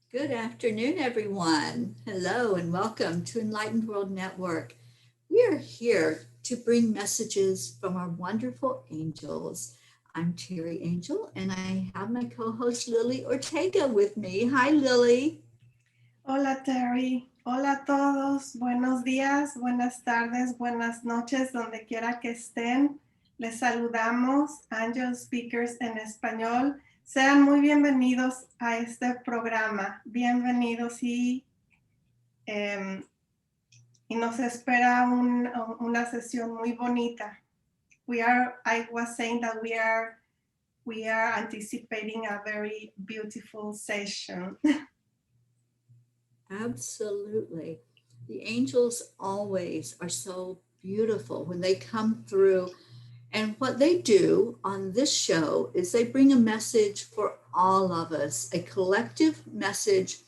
Good afternoon, everyone. Hello and welcome to Enlightened World Network. We are here to bring messages from our wonderful angels. I'm Terry Angel and I have my co-host Lily Ortega with me. Hi, Lily. Hola Terry, hola a todos, buenos días, buenas tardes, buenas noches, donde quiera que estén. Les saludamos, Angelspeakers en español. Sean muy bienvenidos a este programa. Bienvenidos y nos espera una sesión muy bonita. I was saying that we are anticipating a very beautiful session. Absolutely. The angels always are so beautiful when they come through. And what they do on this show is they bring a message for all of us, a collective message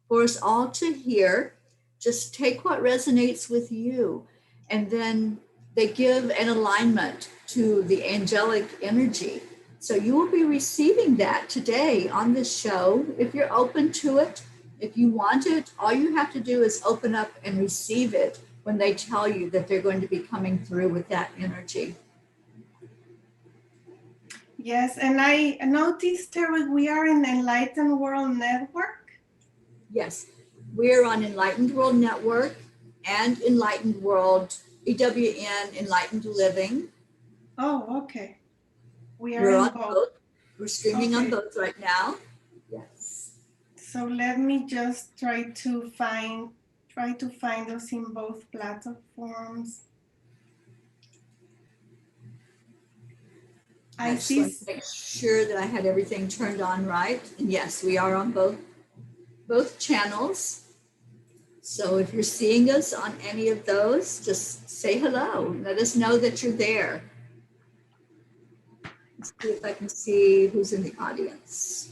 for us all to hear. Just take what resonates with you. And then they give an alignment to the angelic energy. So you will be receiving that today on this show. If you're open to it, if you want it, all you have to do is open up and receive it when they tell you that they're going to be coming through with that energy. Yes, and I noticed, Terry, we are in Enlightened World Network. Yes, we're on Enlightened World Network and Enlightened World, EWN, Enlightened Living. Oh, okay. We're on both. We're streaming on both right now. Yes. So let me just try to find us in both platforms. I just want to make sure that I had everything turned on right. And yes, we are on both channels. So if you're seeing us on any of those, just say hello. Let us know that you're there. Let's see if I can see who's in the audience.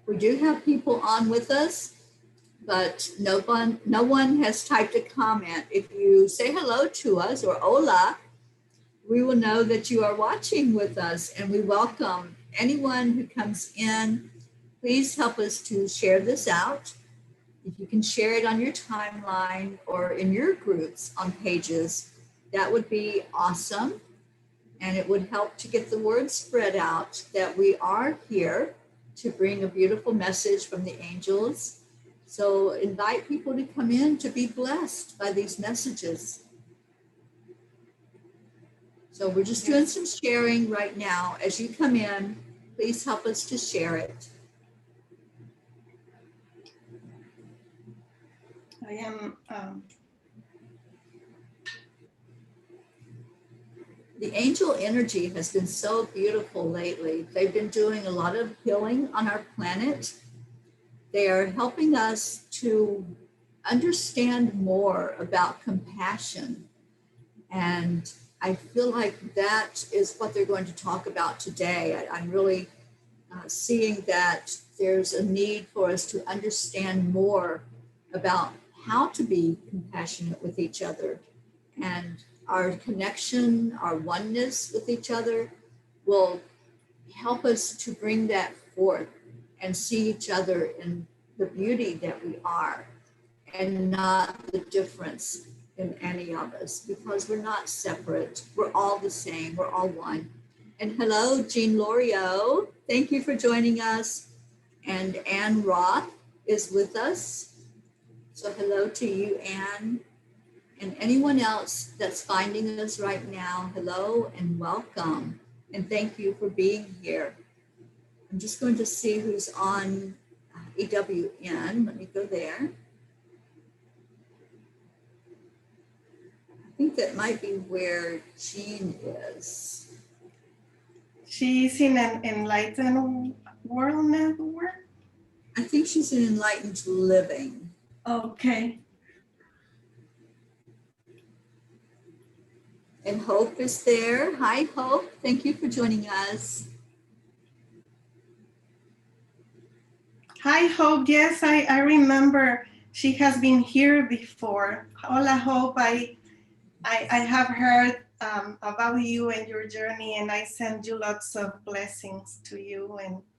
We do have people on with us, but no one has typed a comment. If you say hello to us or hola, we will know that you are watching with us, and we welcome anyone who comes in. Please help us to share this out. If you can share it on your timeline or in your groups on pages, that would be awesome. And it would help to get the word spread out that we are here to bring a beautiful message from the angels. So invite people to come in to be blessed by these messages. So we're just doing some sharing right now. As you come in, please help us to share it. I am. The angel energy has been so beautiful lately. They've been doing a lot of healing on our planet. They are helping us to understand more about compassion. And I feel like that is what they're going to talk about today. I'm really seeing that there's a need for us to understand more about how to be compassionate with each other, and our connection, our oneness with each other will help us to bring that forth and see each other in the beauty that we are and not the difference in any of us, because we're not separate. We're all the same. We're all one. And hello, Jean Lorio. Thank you for joining us. And Ann Roth is with us. So hello to you, Ann. And anyone else that's finding us right now, hello and welcome. And thank you for being here. I'm just going to see who's on EWN. Let me go there. I think that might be where Jean is. She's in an Enlightened World Network? I think she's in Enlightened Living. Okay. And Hope is there. Hi, Hope. Thank you for joining us. Hi, Hope. Yes, I remember she has been here before. Hola, Hope. I have heard about you and your journey, and I send you lots of blessings to you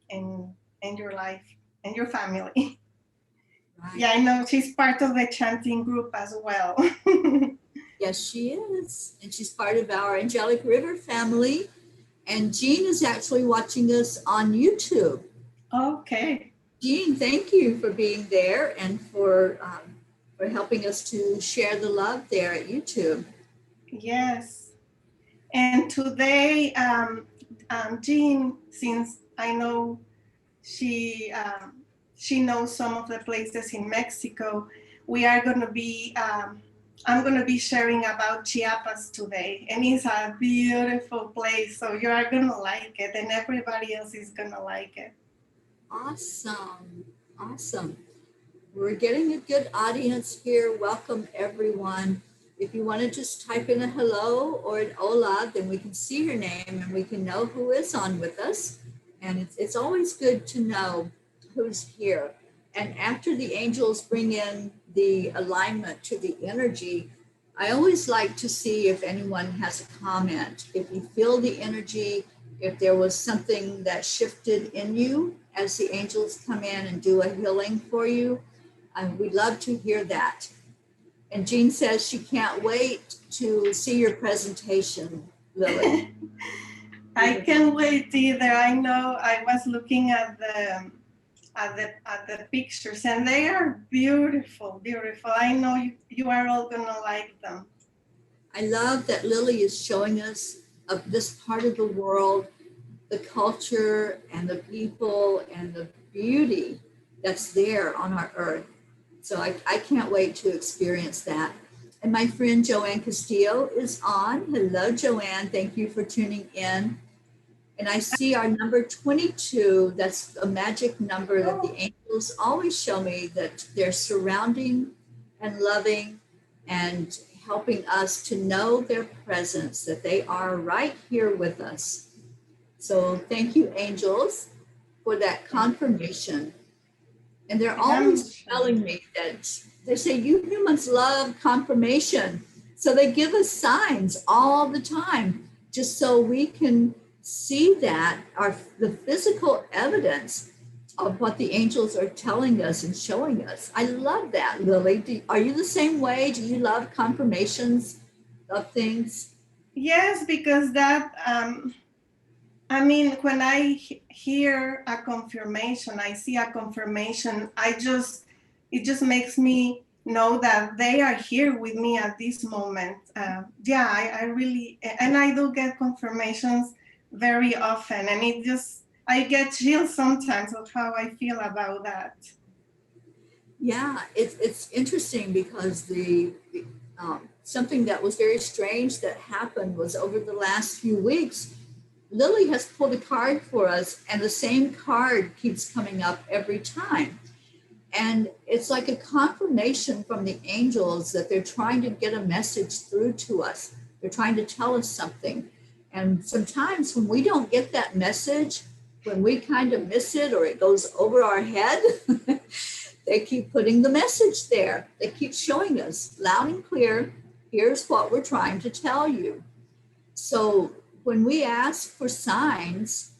and your life and your family. Right. Yeah, I know she's part of the chanting group as well. Yes, she is. And she's part of our Angelic River family. And Jean is actually watching us on YouTube. Okay. Jean, thank you for being there and for helping us to share the love there at YouTube. Yes. And today, Jean, since I know she knows some of the places in Mexico, we are going to be I'm going to be sharing about Chiapas today, and it's a beautiful place, so you are going to like it, and everybody else is going to like it. Awesome. Awesome. We're getting a good audience here. Welcome, everyone. If you want to just type in a hello or an hola, then we can see your name and we can know who is on with us. And it's always good to know who's here. And after the angels bring in the alignment to the energy, I always like to see if anyone has a comment. If you feel the energy, if there was something that shifted in you as the angels come in and do a healing for you, we'd love to hear that. And Jean says she can't wait to see your presentation, Lily. I can't wait either. I know I was looking at the pictures, and they are beautiful, beautiful. I know you are all gonna like them. I love that Lily is showing us of this part of the world, the culture and the people and the beauty that's there on our earth. So I can't wait to experience that. And my friend Joanne Castillo is on. Hello, Joanne. Thank you for tuning in. And I see our number 22. That's a magic number that the angels always show me, that they're surrounding and loving and helping us to know their presence, that they are right here with us. So thank you, angels, for that confirmation. And they're always telling me that they say, you humans love confirmation. So they give us signs all the time, just so we can see that the physical evidence of what the angels are telling us and showing us. I love that, Lily. Are you the same way? Do you love confirmations of things? Yes, because that I mean, when I hear a confirmation, I see a confirmation, it just makes me know that they are here with me at this moment. Yeah, I really, and I do get confirmations very often, and I get chills sometimes of how I feel about that. Yeah, it's interesting because something that was very strange that happened was over the last few weeks, Lily has pulled a card for us, and the same card keeps coming up every time. And it's like a confirmation from the angels that they're trying to get a message through to us. They're trying to tell us something. And sometimes when we don't get that message, when we kind of miss it or it goes over our head, they keep putting the message there. They keep showing us loud and clear, here's what we're trying to tell you. So when we ask for signs,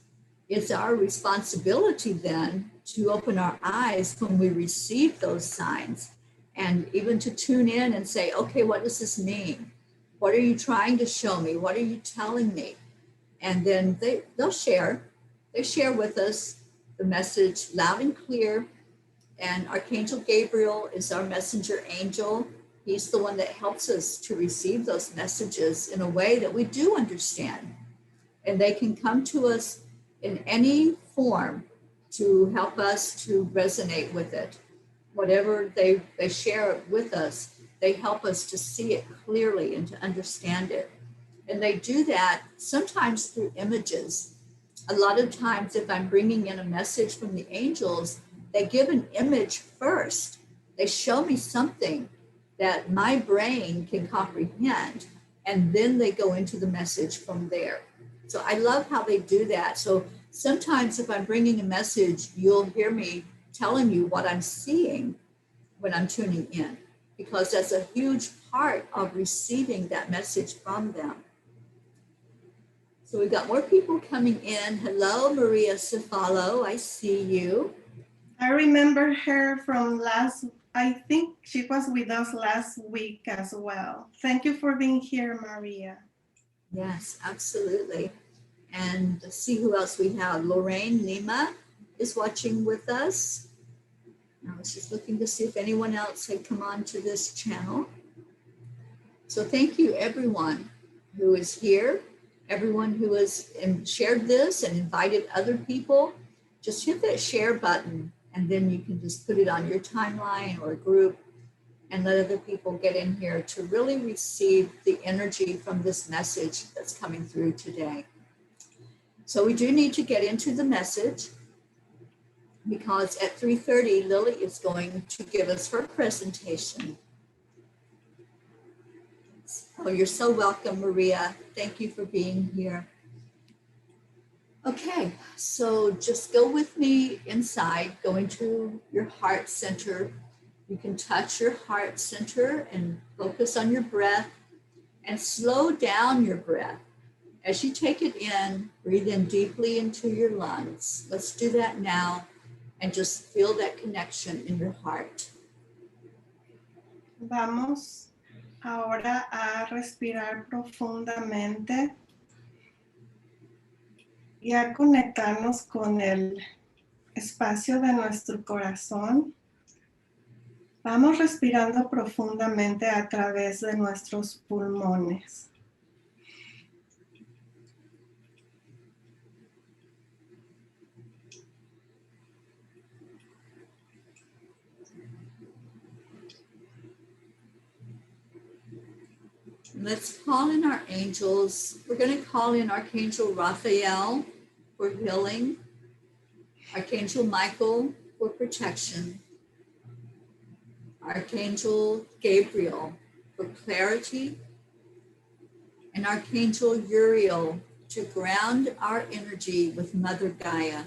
it's our responsibility then to open our eyes when we receive those signs, and even to tune in and say, okay, what does this mean? What are you trying to show me? What are you telling me? And then they share with us the message loud and clear. And Archangel Gabriel is our messenger angel. He's the one that helps us to receive those messages in a way that we do understand. And they can come to us in any form to help us to resonate with it. Whatever they share it with us, they help us to see it clearly and to understand it. And they do that sometimes through images. A lot of times, if I'm bringing in a message from the angels, they give an image first. They show me something that my brain can comprehend, and then they go into the message from there. So I love how they do that. So sometimes if I'm bringing a message, you'll hear me telling you what I'm seeing when I'm tuning in, because that's a huge part of receiving that message from them. So we've got more people coming in. Hello, Maria Cefalo, I see you. I remember her from I think she was with us last week as well. Thank you for being here, Maria. Yes, absolutely. And let's see who else we have. Lorraine Lima is watching with us. I was just looking to see if anyone else had come on to this channel. So thank you everyone who is here, everyone who has shared this and invited other people. Just hit that share button and then you can just put it on your timeline or group and let other people get in here to really receive the energy from this message that's coming through today. So we do need to get into the message because at 3:30, Lily is going to give us her presentation. Oh, you're so welcome, Maria. Thank you for being here. Okay, so just go with me inside, go into your heart center. You can touch your heart center and focus on your breath and slow down your breath. As you take it in, breathe in deeply into your lungs. Let's do that now and just feel that connection in your heart. Vamos ahora a respirar profundamente y a conectarnos con el espacio de nuestro corazón. Vamos respirando profundamente a través de nuestros pulmones. Let's call in our angels. We're going to call in Archangel Raphael for healing, Archangel Michael for protection, Archangel Gabriel for clarity, and Archangel Uriel to ground our energy with Mother Gaia.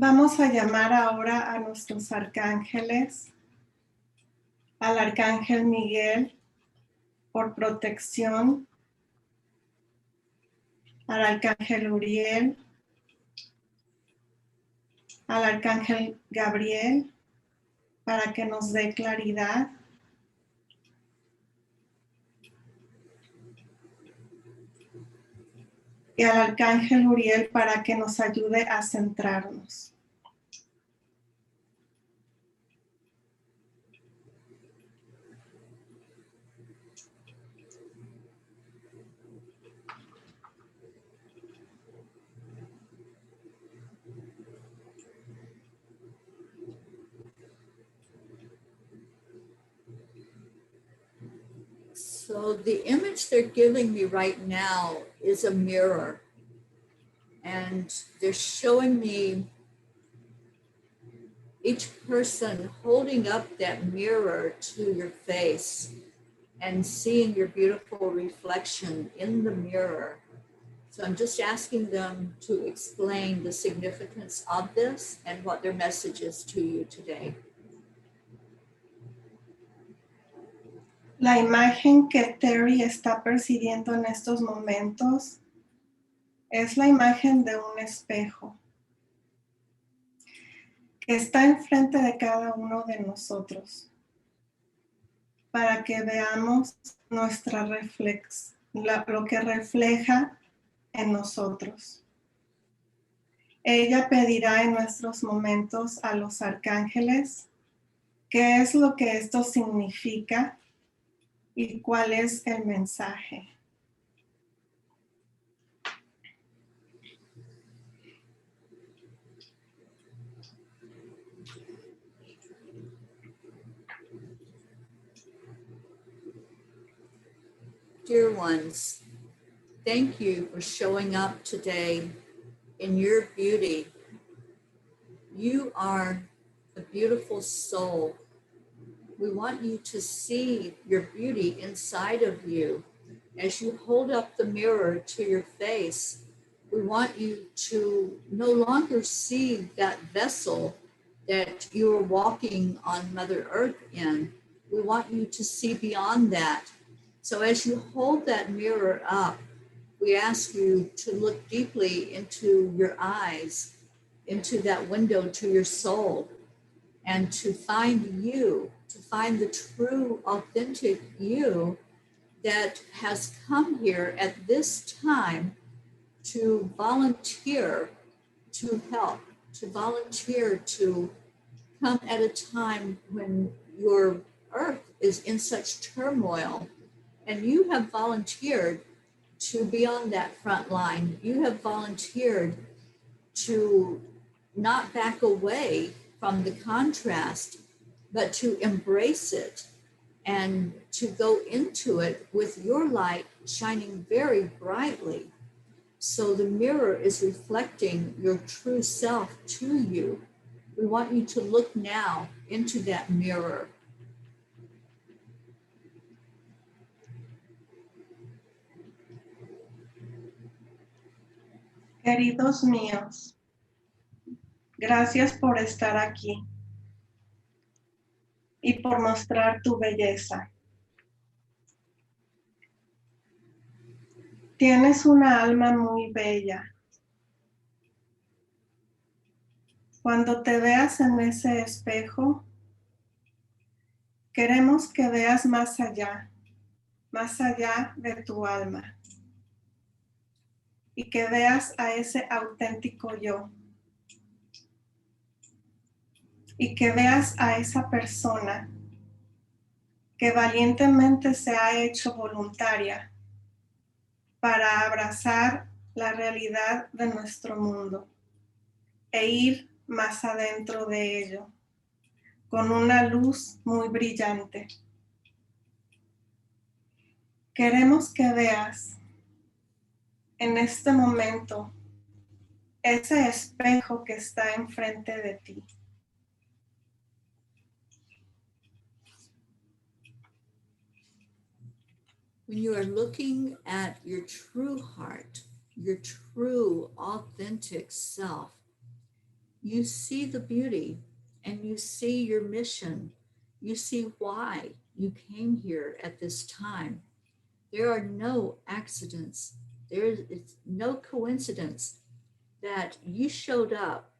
Vamos a llamar ahora a nuestros arcángeles, al arcángel Miguel por protección, al arcángel Uriel, al arcángel Gabriel para que nos dé claridad, y al arcángel Uriel para que nos ayude a centrarnos. So the image they're giving me right now is a mirror. And they're showing me each person holding up that mirror to your face and seeing your beautiful reflection in the mirror. So I'm just asking them to explain the significance of this and what their message is to you today. La imagen que Terry está percibiendo en estos momentos es la imagen de un espejo que está enfrente de cada uno de nosotros para que veamos nuestra lo que refleja en nosotros. Ella pedirá en nuestros momentos a los arcángeles qué es lo que esto significa y cuál es el mensaje. Dear ones, thank you for showing up today in your beauty. You are a beautiful soul. We want you to see your beauty inside of you. As you hold up the mirror to your face, we want you to no longer see that vessel that you are walking on Mother Earth in, We want you to see beyond that. So as you hold that mirror up, we ask you to look deeply into your eyes, into that window to your soul, and to find you, to find the true, authentic you that has come here at this time to volunteer to help, to volunteer to come at a time when your earth is in such turmoil, and you have volunteered to be on that front line. You have volunteered to not back away from the contrast, but to embrace it and to go into it with your light shining very brightly. So the mirror is reflecting your true self to you. We want you to look now into that mirror. Queridos míos, gracias por estar aquí y por mostrar tu belleza. Tienes una alma muy bella. Cuando te veas en ese espejo, queremos que veas más allá de tu alma, y que veas a ese auténtico yo, y que veas a esa persona que valientemente se ha hecho voluntaria para abrazar la realidad de nuestro mundo e ir más adentro de ello, con una luz muy brillante. Queremos que veas en este momento ese espejo que está enfrente de ti. When you are looking at your true heart, your true authentic self, you see the beauty and you see your mission. You see why you came here at this time. There are no accidents. There is no coincidence that you showed up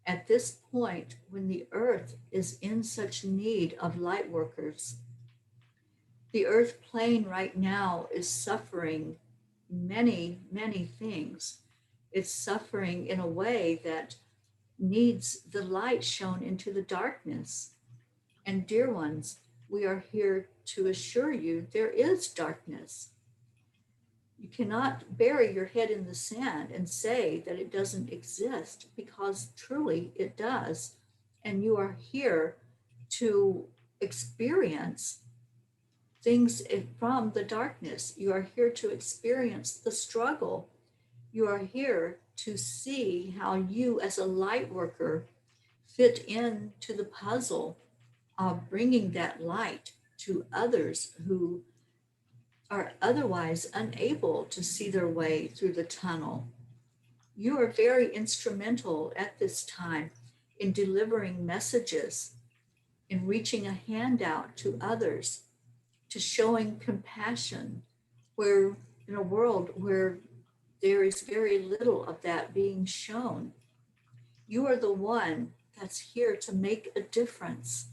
at this point when the earth is in such need of light workers. The earth plane right now is suffering many, many things. It's suffering in a way that needs the light shown into the darkness. And dear ones, we are here to assure you there is darkness. You cannot bury your head in the sand and say that it doesn't exist, because truly it does. And you are here to experience things from the darkness. You are here to experience the struggle. You are here to see how you as a light worker fit into the puzzle of bringing that light to others who are otherwise unable to see their way through the tunnel. You are very instrumental at this time in delivering messages, in reaching a hand out to others, to showing compassion, where in a world where there is very little of that being shown. You are the one that's here to make a difference.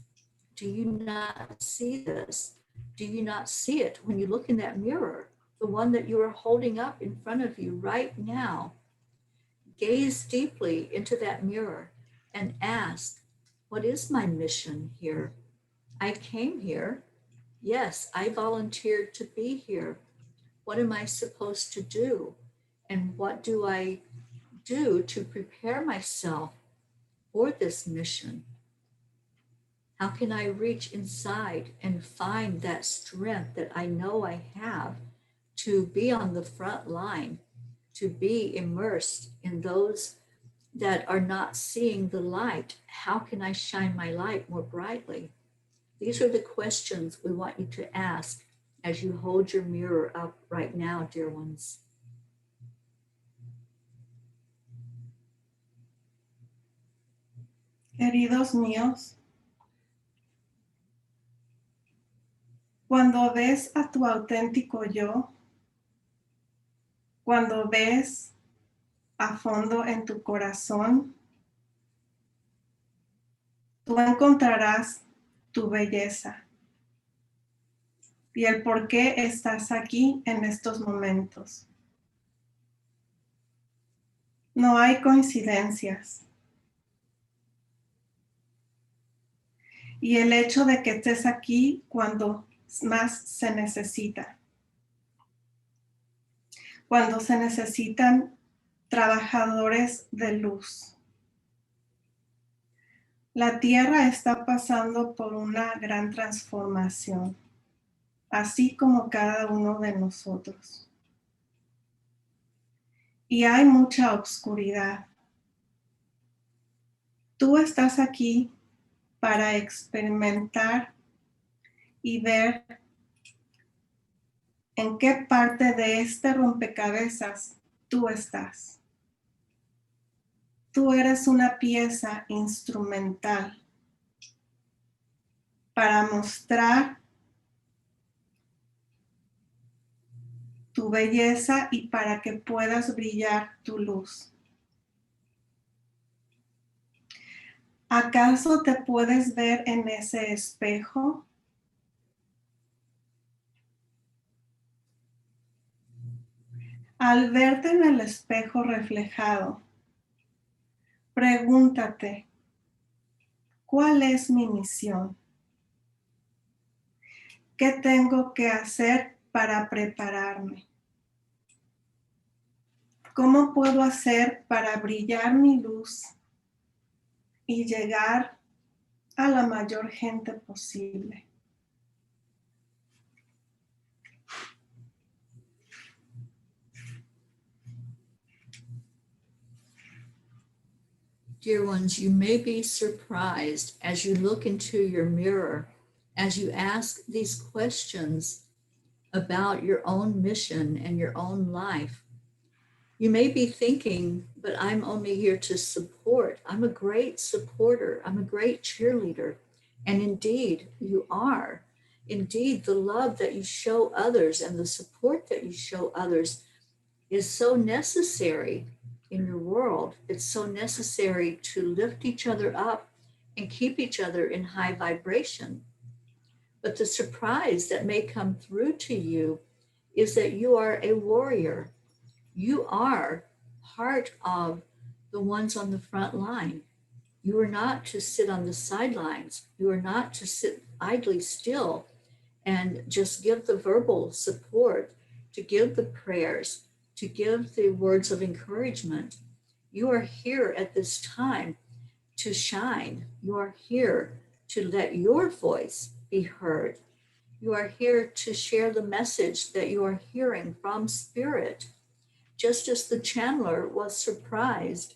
Do you not see this? Do you not see it when you look in that mirror, the one that you are holding up in front of you right now? Gaze deeply into that mirror and ask, what is my mission here? I came here. Yes, I volunteered to be here. What am I supposed to do? And what do I do to prepare myself for this mission? How can I reach inside and find that strength that I know I have to be on the front line, to be immersed in those that are not seeing the light? How can I shine my light more brightly? These are the questions we want you to ask as you hold your mirror up right now, dear ones. Queridos míos, Cuando ves a tu auténtico yo, cuando ves a fondo en tu corazón, tú encontrarás tu belleza y el por qué estás aquí en estos momentos. No hay coincidencias. Y el hecho de que estés aquí cuando más se necesita. Cuando se necesitan trabajadores de luz. La Tierra está pasando por una gran transformación, así como cada uno de nosotros. Y hay mucha oscuridad. Tú estás aquí para experimentar y ver en qué parte de este rompecabezas tú estás. Tú eres una pieza instrumental para mostrar tu belleza y para que puedas brillar tu luz. ¿Acaso te puedes ver en ese espejo? Al verte en el espejo reflejado, pregúntate, ¿cuál es mi misión? ¿Qué tengo que hacer para prepararme? ¿Cómo puedo hacer para brillar mi luz y llegar a la mayor gente posible? Dear ones, you may be surprised as you look into your mirror, as you ask these questions about your own mission and your own life. You may be thinking, but I'm only here to support. I'm a great supporter. I'm a great cheerleader. And indeed, you are. Indeed, the love that you show others and the support that you show others is so necessary in your world. It's so necessary to lift each other up and keep each other in high vibration. But the surprise that may come through to you is that you are a warrior. You are part of the ones on the front line. You are not to sit on the sidelines. You are not to sit idly still and just give the verbal support, to give the prayers, to give the words of encouragement. You are here at this time to shine. You are here to let your voice be heard. You are here to share the message that you are hearing from Spirit. Just as the channeler was surprised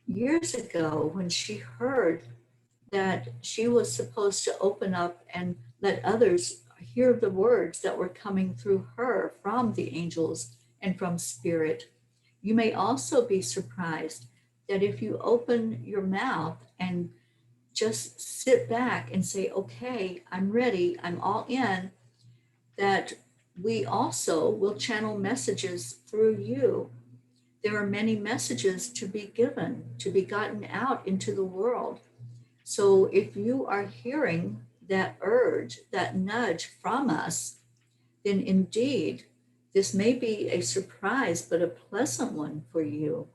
years ago when she heard that she was supposed to open up and let others hear the words that were coming through her from the angels and from Spirit. You may also be surprised that if you open your mouth and just sit back and say, okay, I'm ready, I'm all in, that we also will channel messages through you. There are many messages to be given, to be gotten out into the world. So if you are hearing that urge, that nudge from us, then indeed, this may be a surprise, but a pleasant one for you.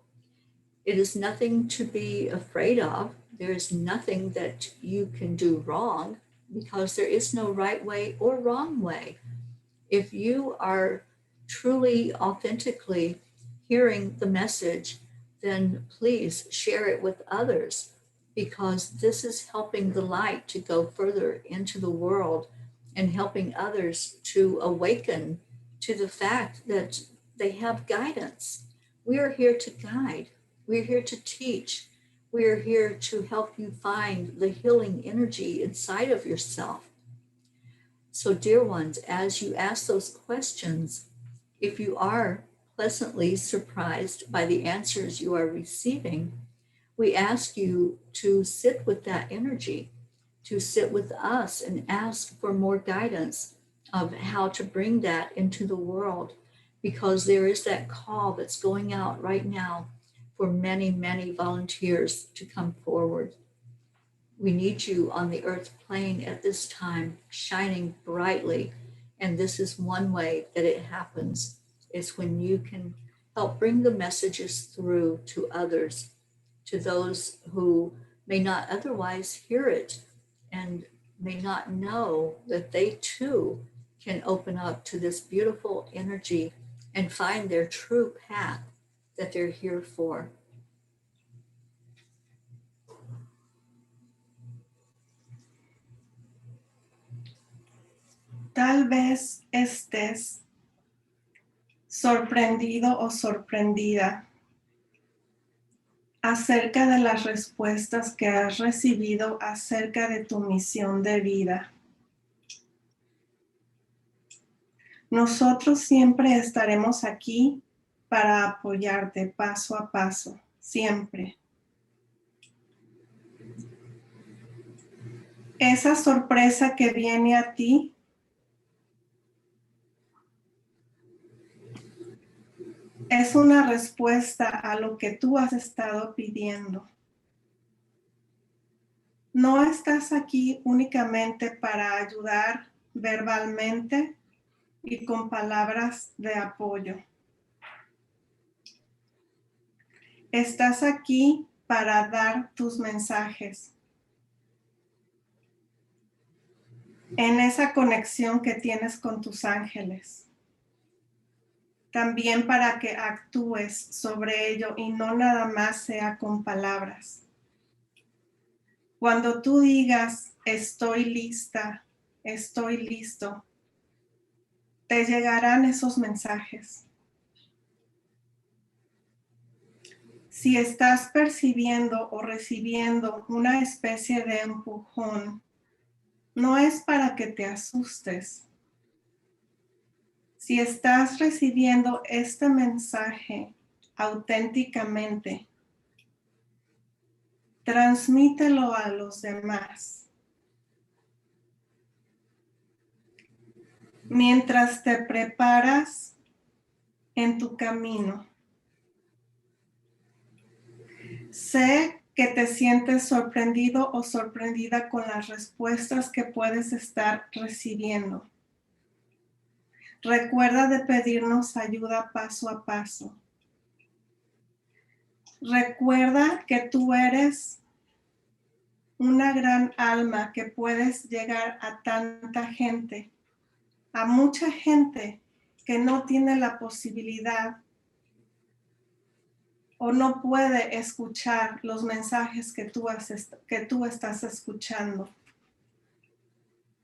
It is nothing to be afraid of. There is nothing that you can do wrong because there is no right way or wrong way. If you are truly, authentically hearing the message, then please share it with others because this is helping the light to go further into the world and helping others to awaken to the fact that they have guidance. We are here to guide. We're here to teach. We are here to help you find the healing energy inside of yourself. So, dear ones, as you ask those questions, if you are pleasantly surprised by the answers you are receiving, we ask you to sit with that energy, to sit with us and ask for more guidance of how to bring that into the world, because there is that call that's going out right now for many, many volunteers to come forward. We need you on the earth plane at this time, shining brightly. And this is one way that it happens. It's when you can help bring the messages through to others, to those who may not otherwise hear it and may not know that they too can open up to this beautiful energy and find their true path that they're here for. Tal vez estés sorprendido o sorprendida acerca de las respuestas que has recibido acerca de tu misión de vida. Nosotros siempre estaremos aquí para apoyarte paso a paso, siempre. Esa sorpresa que viene a ti es una respuesta a lo que tú has estado pidiendo. No estás aquí únicamente para ayudar verbalmente y con palabras de apoyo. Estás aquí para dar tus mensajes en esa conexión que tienes con tus ángeles. También para que actúes sobre ello y no nada más sea con palabras. Cuando tú digas, estoy lista, estoy listo, te llegarán esos mensajes. Si estás percibiendo o recibiendo una especie de empujón, no es para que te asustes. Si estás recibiendo este mensaje auténticamente, transmítelo a los demás. Mientras te preparas en tu camino, sé que te sientes sorprendido o sorprendida con las respuestas que puedes estar recibiendo. Recuerda de pedirnos ayuda paso a paso. Recuerda que tú eres una gran alma que puedes llegar a tanta gente, a mucha gente que no tiene la posibilidad o no puede escuchar los mensajes que tú estás escuchando.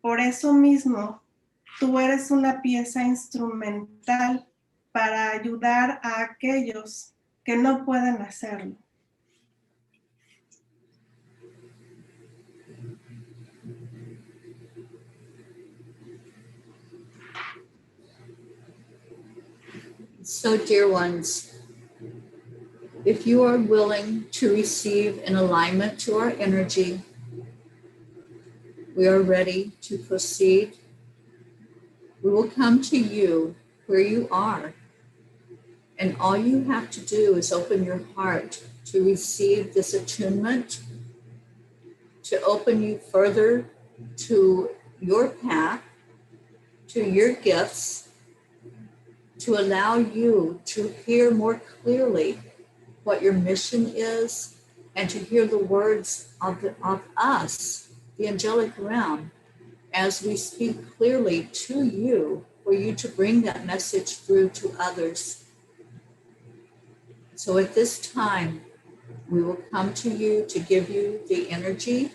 Por eso mismo, tú eres una pieza instrumental para ayudar a aquellos que no pueden hacerlo. So, dear ones, if you are willing to receive an alignment to our energy, we are ready to proceed. We will come to you where you are, and all you have to do is open your heart to receive this attunement, to open you further to your path, to your gifts, to allow you to hear more clearly what your mission is, and to hear the words of us, the angelic realm, as we speak clearly to you, for you to bring that message through to others. So at this time, we will come to you to give you the energy.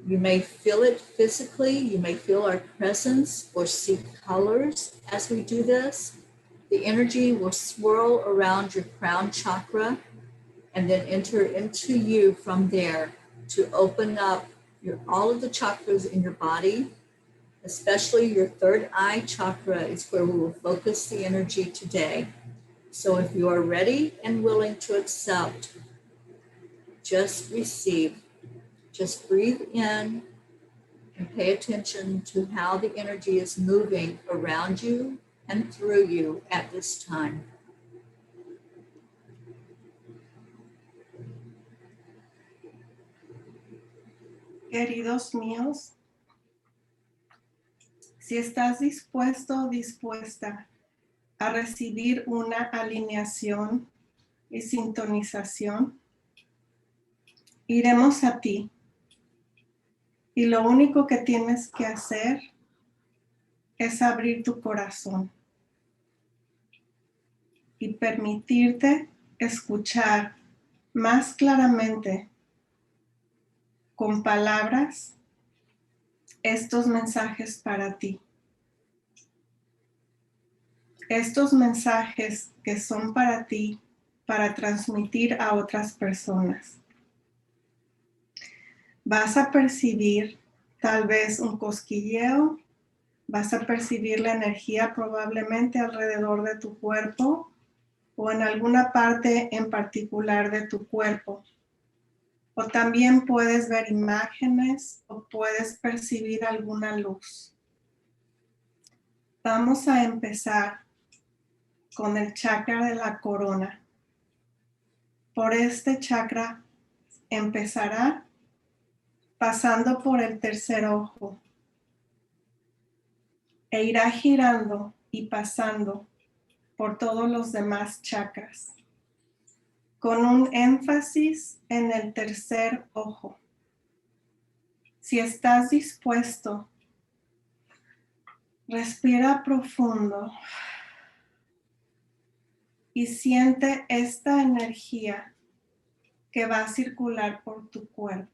You may feel it physically, you may feel our presence or see colors as we do this. The energy will swirl around your crown chakra and then enter into you from there to open up all of the chakras in your body, especially your third eye chakra is where we will focus the energy today. So if you are ready and willing to accept, just receive. Just breathe in and pay attention to how the energy is moving around you and through you at this time. Queridos míos, si estás dispuesto o dispuesta a recibir una alineación y sintonización, iremos a ti. Y lo único que tienes que hacer es abrir tu corazón y permitirte escuchar más claramente con palabras estos mensajes para ti. Estos mensajes que son para ti, para transmitir a otras personas. Vas a percibir tal vez un cosquilleo, vas a percibir la energía probablemente alrededor de tu cuerpo o en alguna parte en particular de tu cuerpo. O también puedes ver imágenes o puedes percibir alguna luz. Vamos a empezar con el chakra de la corona. Por este chakra empezará pasando por el tercer ojo e irá girando y pasando por todos los demás chakras, con un énfasis en el tercer ojo. Si estás dispuesto, respira profundo y siente esta energía que va a circular por tu cuerpo.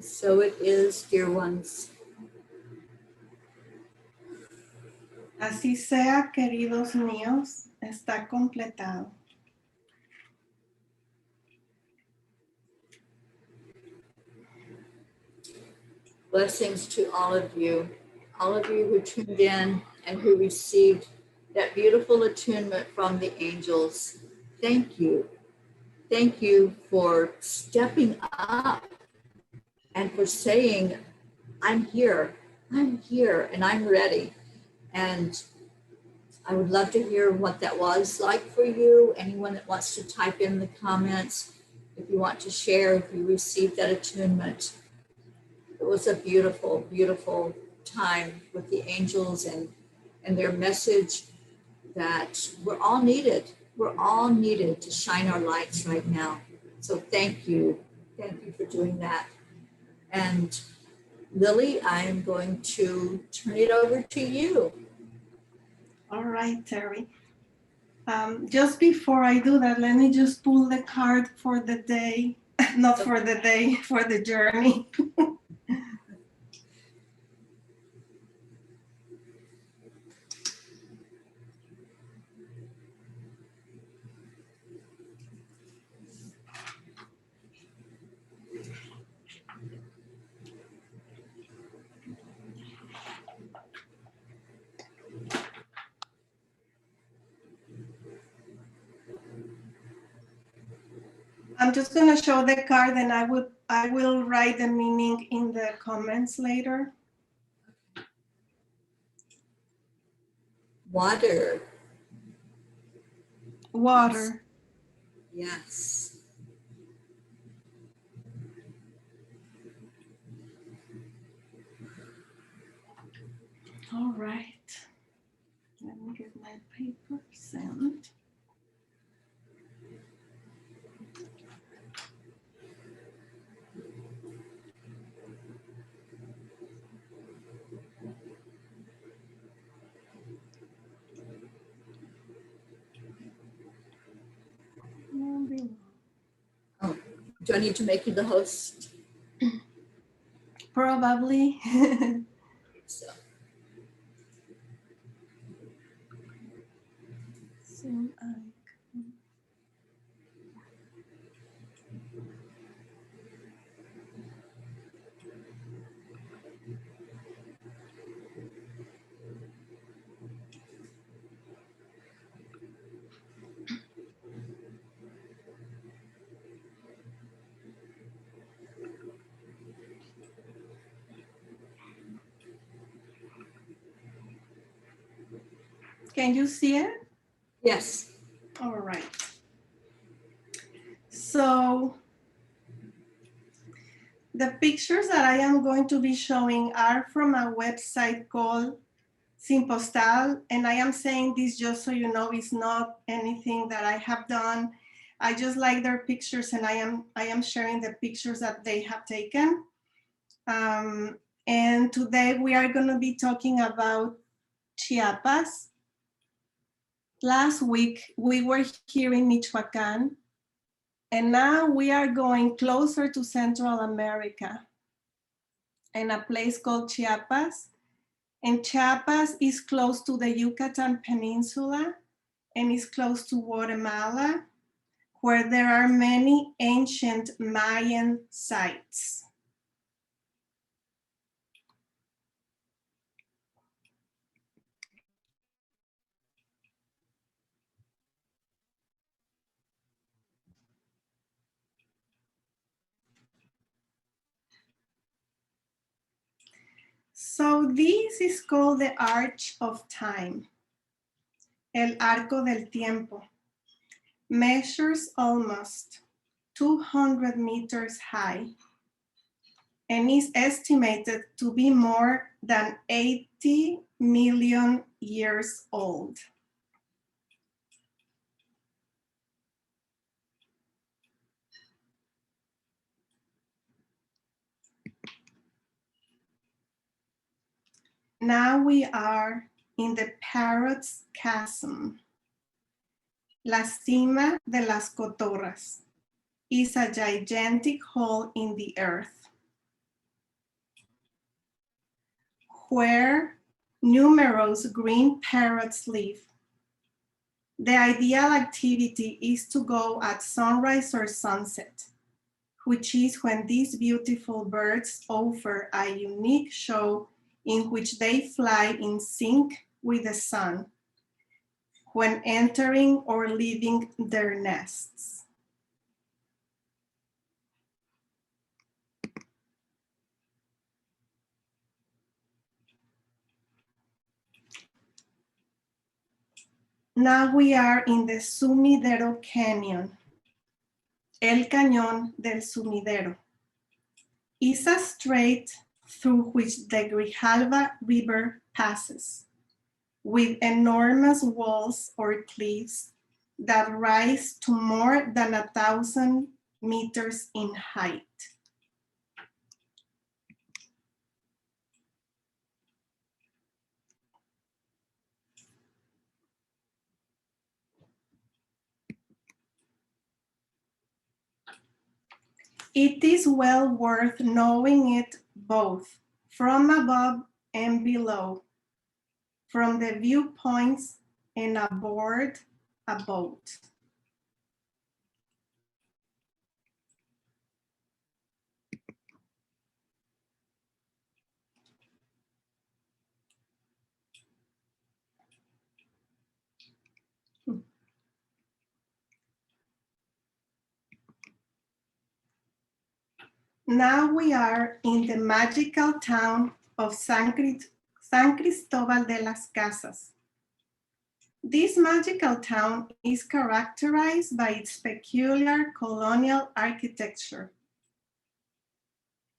So it is, dear ones. Así sea, queridos míos, está completado. Blessings to all of you who tuned in and who received that beautiful attunement from the angels. Thank you. Thank you for stepping up and for saying, I'm here, and I'm ready. And I would love to hear what that was like for you. Anyone that wants to type in the comments, if you want to share, if you received that attunement. It was a beautiful, beautiful time with the angels and their message that we're all needed. We're all needed to shine our lights right now. So thank you. Thank you for doing that. And Lily, I am going to turn it over to you. All right, Terry. Just before I do that, let me just pull the card for the day, not for the day, for the journey. I'm just going to show the card, and I will write the meaning in the comments later. Water. Water. Yes. All right. Let me get my paper sent. Oh, do I need to make you the host? Probably. So, Zoom icon. Can you see it? yes. All right. So the pictures that I am going to be showing are from a website called Sin Postal, and I am saying this just so you know it's not anything that I have done. I just like their pictures, and I am sharing the pictures that they have taken. And today we are going to be talking about Chiapas. Last week we were here in Michoacan, and now we are going closer to Central America in a place called Chiapas. And Chiapas is close to the Yucatan Peninsula and is close to Guatemala, where there are many ancient Mayan sites. So this is called the Arch of Time, El Arco del Tiempo. Measures almost 200 meters high and is estimated to be more than 80 million years old. Now we are in the Parrot's Chasm. La Cima de las Cotorras is a gigantic hole in the earth where numerous green parrots live. The ideal activity is to go at sunrise or sunset, which is when these beautiful birds offer a unique show in which they fly in sync with the sun when entering or leaving their nests. Now we are in the Sumidero Canyon. El Cañón del Sumidero is a strait through which the Grijalva River passes, with enormous walls or cliffs that rise to more than 1,000 meters in height. It is well worth knowing it both from above and below, from the viewpoints and aboard a boat. Now we are in the magical town of San Cristobal de las Casas. This magical town is characterized by its peculiar colonial architecture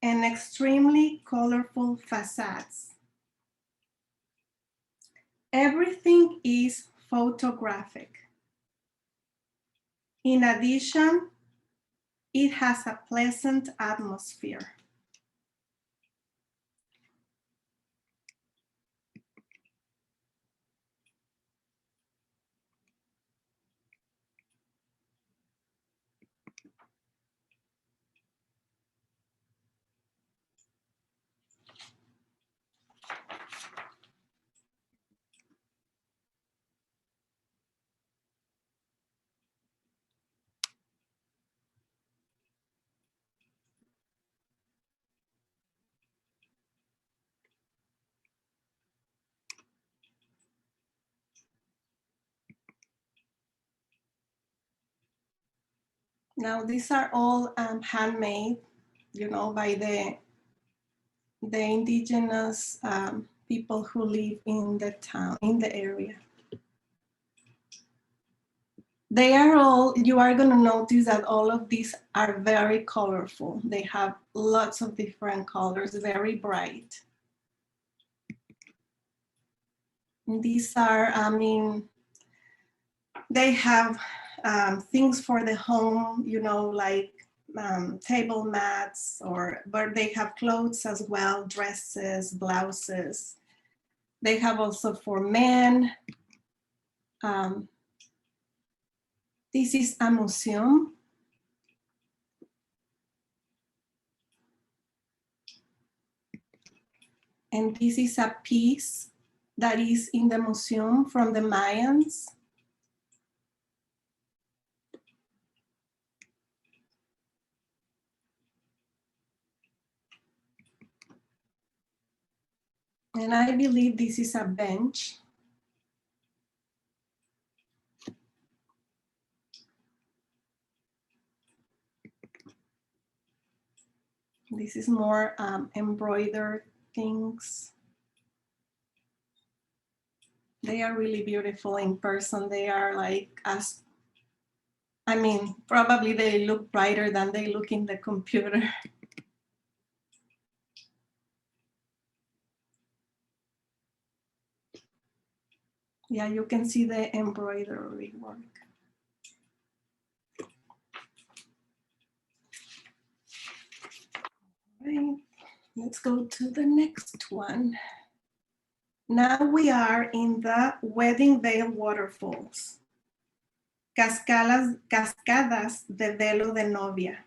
and extremely colorful facades. Everything is photographic. In addition, it has a pleasant atmosphere. Now, these are all handmade, by the indigenous people who live in the town, in the area. They are all, you are going to notice that all of these are very colorful. They have lots of different colors, very bright. And these are, they have things for the home, like table mats, but they have clothes as well, dresses, blouses. They have also for men. This is a museum. And this is a piece that is in the museum from the Mayans. And I believe this is a bench. This is more embroidered things. They are really beautiful in person. They are like, probably they look brighter than they look in the computer. Yeah, you can see the embroidery work. Right, let's go to the next one. Now we are in the Wedding Veil Waterfalls. Cascadas de Velo de Novia.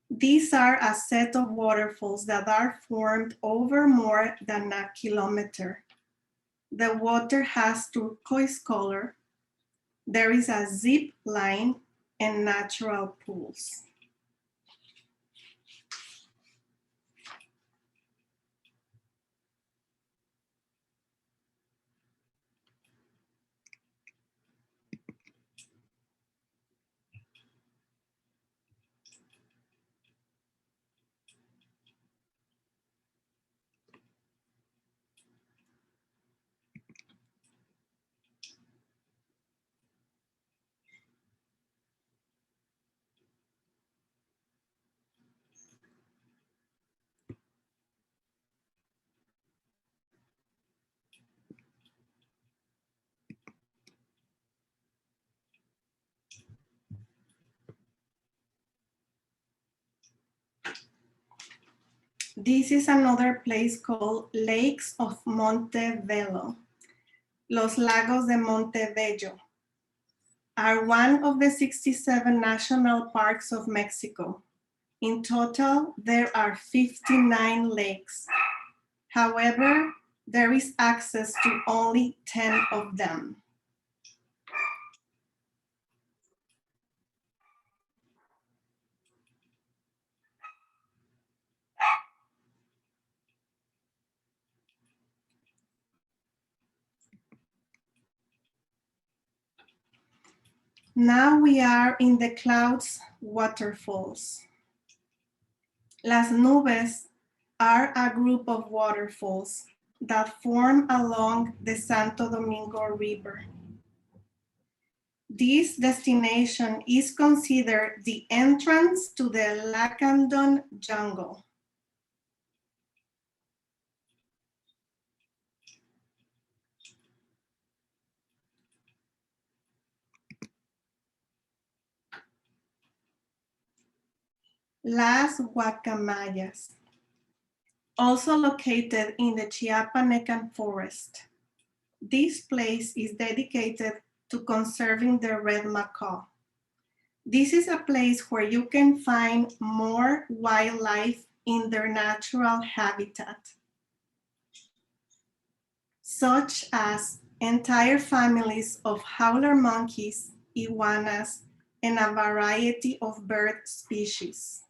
These are a set of waterfalls that are formed over more than a kilometer. The water has turquoise color. There is a zip line and natural pools. This is another place called Lakes of Montebello. Los Lagos de Montebello are one of the 67 national parks of Mexico. In total, there are 59 lakes. However, there is access to only 10 of them. Now we are in the Clouds Waterfalls. Las nubes are a group of waterfalls that form along the Santo Domingo River. This destination is considered the entrance to the Lacandon jungle. Las Guacamayas, also located in the Chiapanecan forest. This place is dedicated to conserving the red macaw. This is a place where you can find more wildlife in their natural habitat, such as entire families of howler monkeys, iguanas, and a variety of bird species.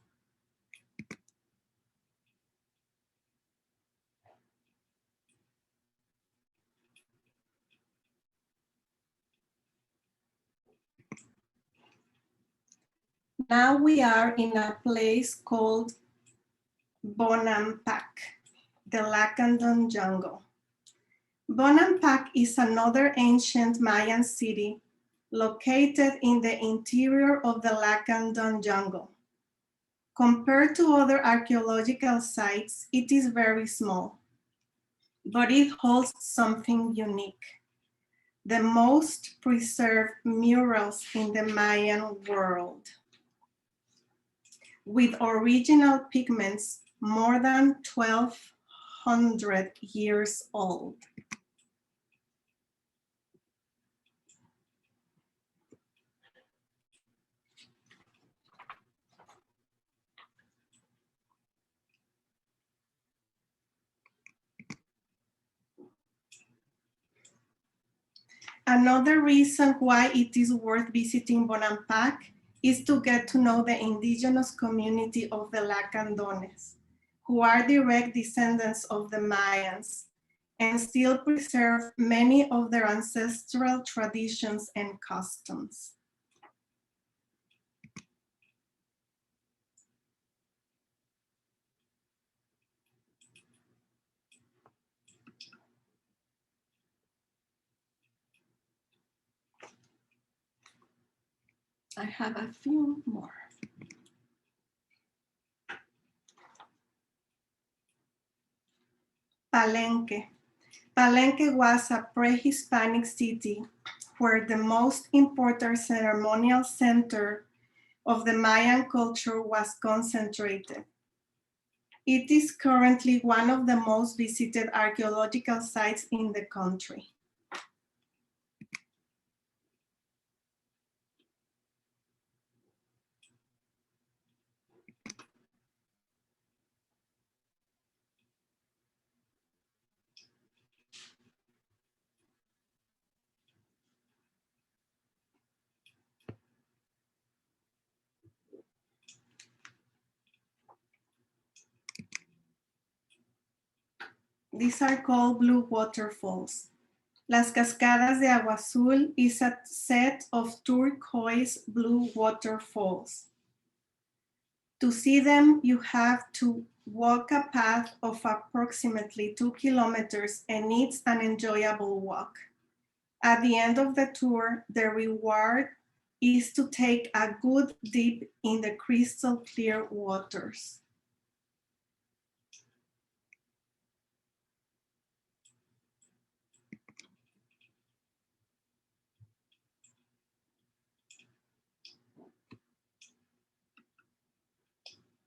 Now we are in a place called Bonampak, the Lacandon jungle. Bonampak is another ancient Mayan city located in the interior of the Lacandon jungle. Compared to other archaeological sites, it is very small, but it holds something unique: the most preserved murals in the Mayan world, with original pigments more than 1,200 years old. Another reason why it is worth visiting Bonampak is to get to know the indigenous community of the Lacandones, who are direct descendants of the Mayans and still preserve many of their ancestral traditions and customs. I have a few more. Palenque. Palenque was a pre-Hispanic city where the most important ceremonial center of the Mayan culture was concentrated. It is currently one of the most visited archaeological sites in the country. These are called blue waterfalls. Las Cascadas de Agua Azul is a set of turquoise blue waterfalls. To see them, you have to walk a path of approximately 2 kilometers, and it's an enjoyable walk. At the end of the tour, the reward is to take a good dip in the crystal clear waters.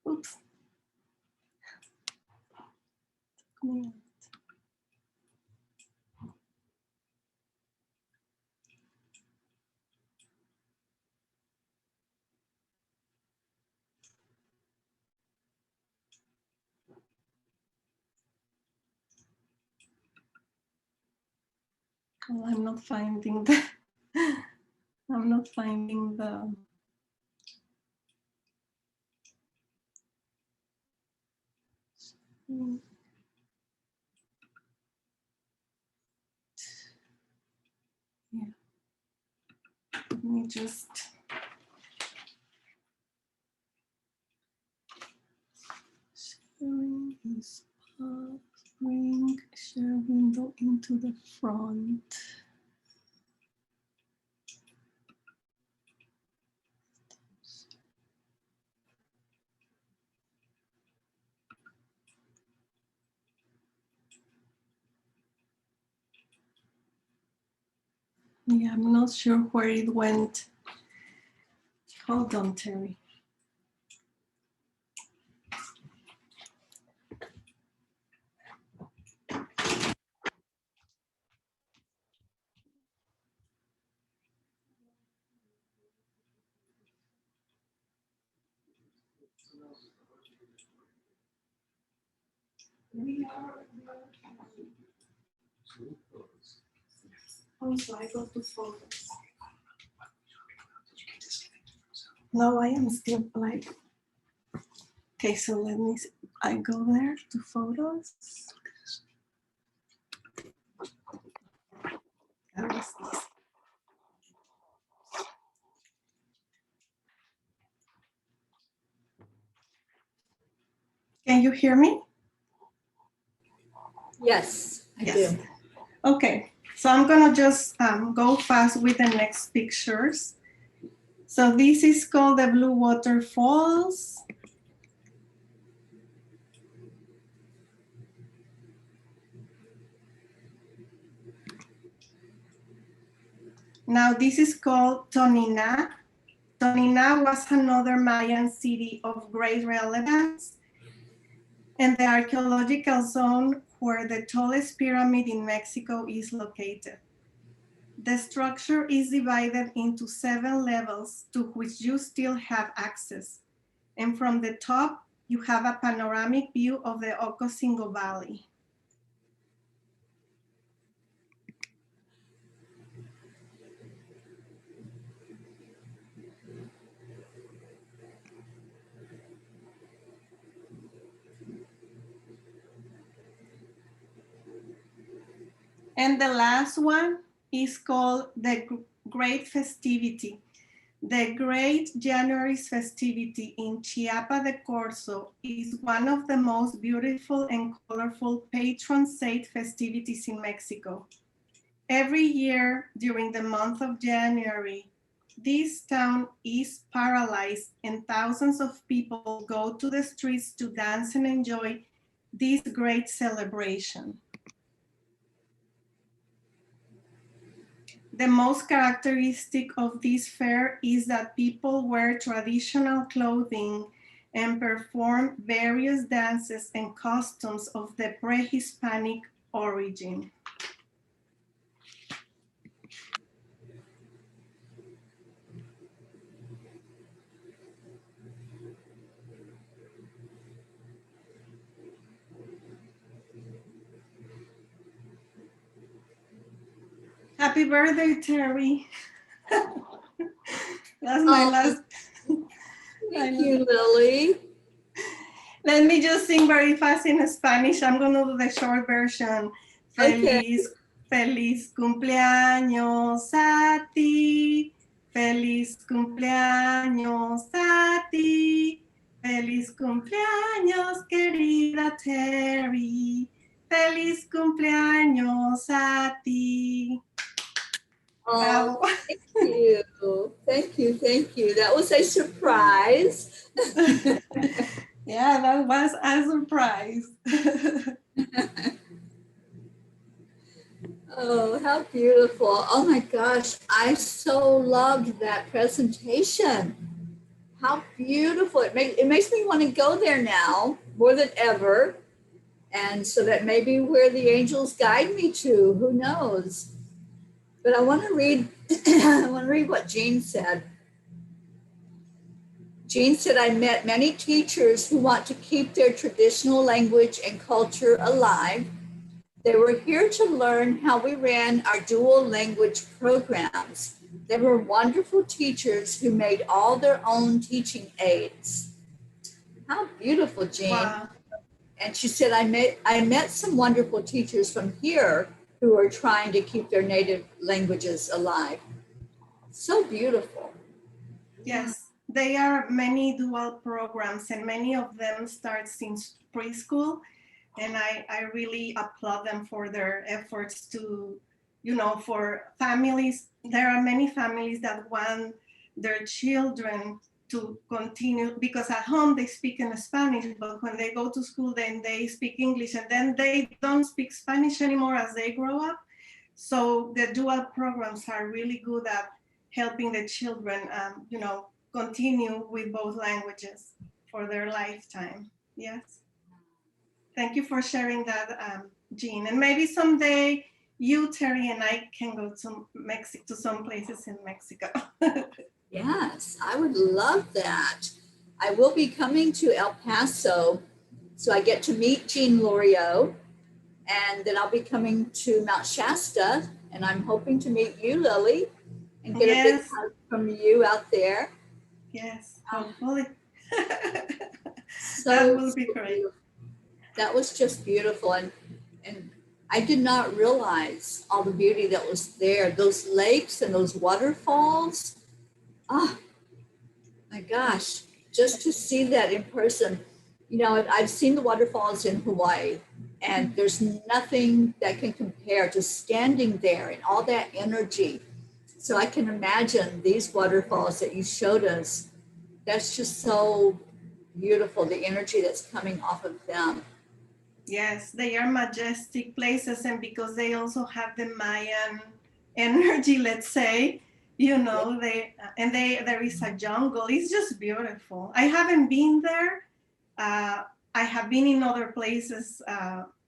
Oops. Oh, I'm not finding the, I'm not finding the, yeah. Let me just, come to the front. Yeah, I'm not sure where it went. Hold on, Terry. Also, I go to photos. No, I am still like. Okay, so let me see. I go there to photos. That was this. Can you hear me? Yes, I do. Okay, so I'm gonna just go fast with the next pictures. So this is called the Blue Waterfalls. Now this is called Tonina. Tonina was another Mayan city of great relevance and the archaeological zone where the tallest pyramid in Mexico is located. The structure is divided into 7 levels to which you still have access. And from the top, you have a panoramic view of the Ocosingo Valley. And the last one is called the Great Festivity. The Great January's Festivity in Chiapa de Corzo is one of the most beautiful and colorful patron saint festivities in Mexico. Every year during the month of January, this town is paralyzed and thousands of people go to the streets to dance and enjoy this great celebration. The most characteristic of this fair is that people wear traditional clothing and perform various dances and customs of the pre-Hispanic origin. Happy birthday, Terry. That's my last. Thank you, Lily. Let me just sing very fast in Spanish. I'm going to do the short version. Okay. Feliz cumpleaños a ti. Feliz cumpleaños a ti. Feliz cumpleaños, querida Terry. Feliz cumpleaños a ti. Oh, thank you. Thank you. Thank you. That was a surprise. Yeah, that was a surprise. Oh, how beautiful. Oh my gosh. I so loved that presentation. How beautiful. It makes me want to go there now more than ever. And so that may be where the angels guide me to. Who knows? But I want to read what Jean said. Jean said, I met many teachers who want to keep their traditional language and culture alive. They were here to learn how we ran our dual language programs. They were wonderful teachers who made all their own teaching aids. How beautiful, Jean. Wow. And she said, I met some wonderful teachers from here who are trying to keep their native languages alive. So beautiful. Yes, there are many dual programs and many of them start since preschool. And I really applaud them for their efforts to, you know, for families. There are many families that want their children to continue, because at home they speak in Spanish, but when they go to school, then they speak English, and then they don't speak Spanish anymore as they grow up. So the dual programs are really good at helping the children, you know, continue with both languages for their lifetime. Yes. Thank you for sharing that, Jean. And maybe someday you, Terry, and I can go to Mexico, to some places in Mexico. Yes, I would love that. I will be coming to El Paso, so I get to meet Jean Lorio, and then I'll be coming to Mount Shasta, and I'm hoping to meet you, Lily, and get a big Yes, hug from you out there. yes, Um, hopefully. That so, will so be great. beautiful. That was just beautiful, and I did not realize all the beauty that was there. Those lakes and those waterfalls. Oh my gosh, just to see that in person. You know, I've seen the waterfalls in Hawaii, and there's nothing that can compare to standing there and all that energy. So I can imagine these waterfalls that you showed us. That's just so beautiful, the energy that's coming off of them. Yes, they are majestic places, and because they also have the Mayan energy, let's say, you Yeah. know, they there is a jungle. It's just beautiful. I haven't been there. Uh, I have been in other places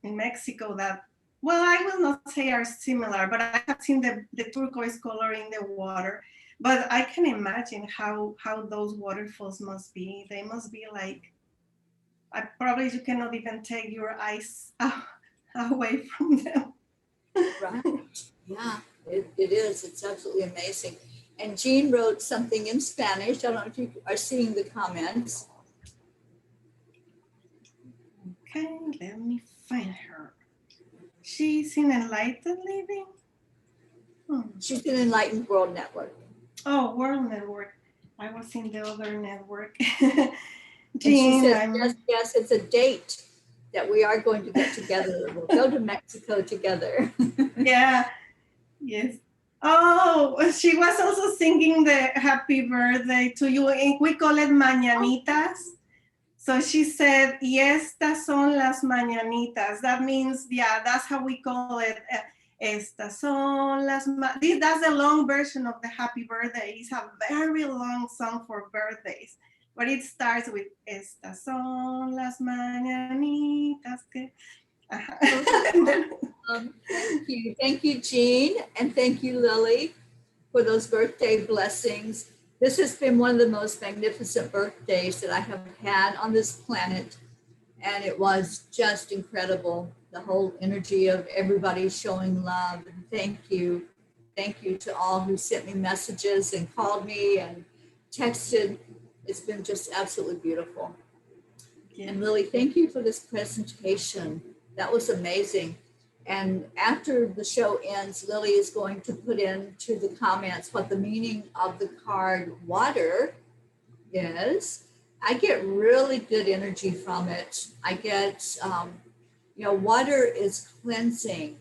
in Mexico that, well, I will not say are similar, but I have seen the turquoise color in the water. But I can imagine how those waterfalls must be. They must be like, I probably you cannot even take your eyes away from them. Right. Yeah, it is. It's absolutely amazing. And Jean wrote something in Spanish. I don't know if you are seeing the comments. Okay, let me find her. She's in Enlightened Living. She's an Enlightened World Network. Oh, World Network. I was in the other network. And she Jean, says, yes, yes, it's a date that we are going to get together. We'll go to Mexico together. yeah, yes. Oh, she was also singing the happy birthday to you. We call it mañanitas. So she said, y estas son las mañanitas. That means, yeah, that's how we call it. Estas son that's the long version of the happy birthday. It's a very long song for birthdays. But it starts with estas son las mañanitas que. Thank you, Jean, and thank you, Lily, for those birthday blessings. This has been one of the most magnificent birthdays that I have had on this planet, and it was just incredible. The whole energy of everybody showing love, and thank you to all who sent me messages and called me and texted. It's been just absolutely beautiful. And Lily, thank you for this presentation. That was amazing. And after the show ends, Lily is going to put into the comments what the meaning of the card water is. I get really good energy from it. I get, water is cleansing.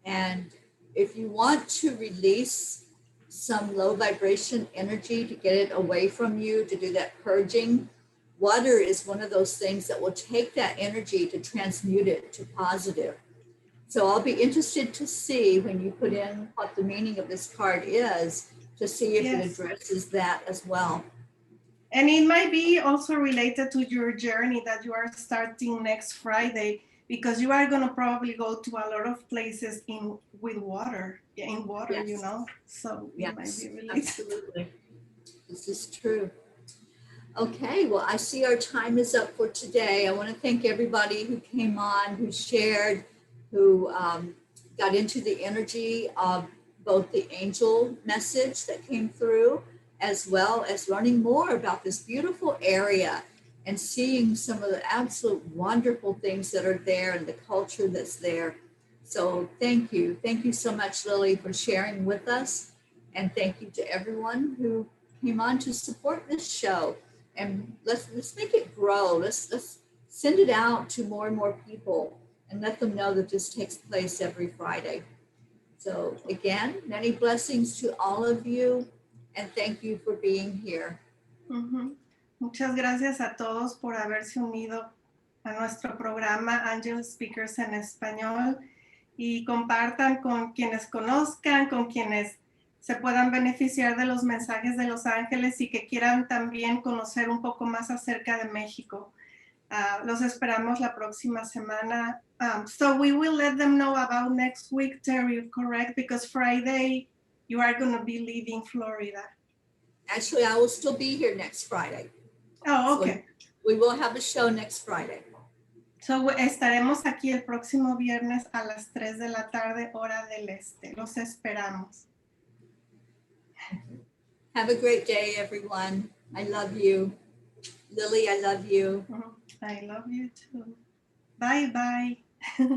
And if you want to release some low vibration energy to get it away from you, to do that purging, water is one of those things that will take that energy to transmute it to positive. So I'll be interested to see when you put in what the meaning of this card is, to see if it addresses that as well. And it might be also related to your journey that you are starting next Friday, because you are going to probably go to a lot of places in water, yes. You know, so it might be related. Absolutely. This is true. Okay, well, I see our time is up for today. I want to thank everybody who came on, who shared, who got into the energy of both the angel message that came through, as well as learning more about this beautiful area and seeing some of the absolute wonderful things that are there and the culture that's there. So thank you. Thank you so much, Lily, for sharing with us. And thank you to everyone who came on to support this show. And let's make it grow. Let's send it out to more and more people and let them know that this takes place every Friday. So again, many blessings to all of you, and thank you for being here. Ujú. Muchas gracias a todos por haberse unido a nuestro programa Angel Speakers en español y compartan con quienes conozcan, con quienes se puedan beneficiar de los mensajes de los ángeles y que quieran también conocer un poco más acerca de México. Los esperamos la próxima semana. So we will let them know about next week, Terry, correct? Because Friday you are going to be leaving Florida. Actually, I will still be here next Friday. Oh, okay. So we will have a show next Friday. So estaremos aquí el próximo viernes a las 3 de la tarde, hora del este. Los esperamos. Have a great day, everyone. I love you. Lily, I love you. I love you too. Bye bye.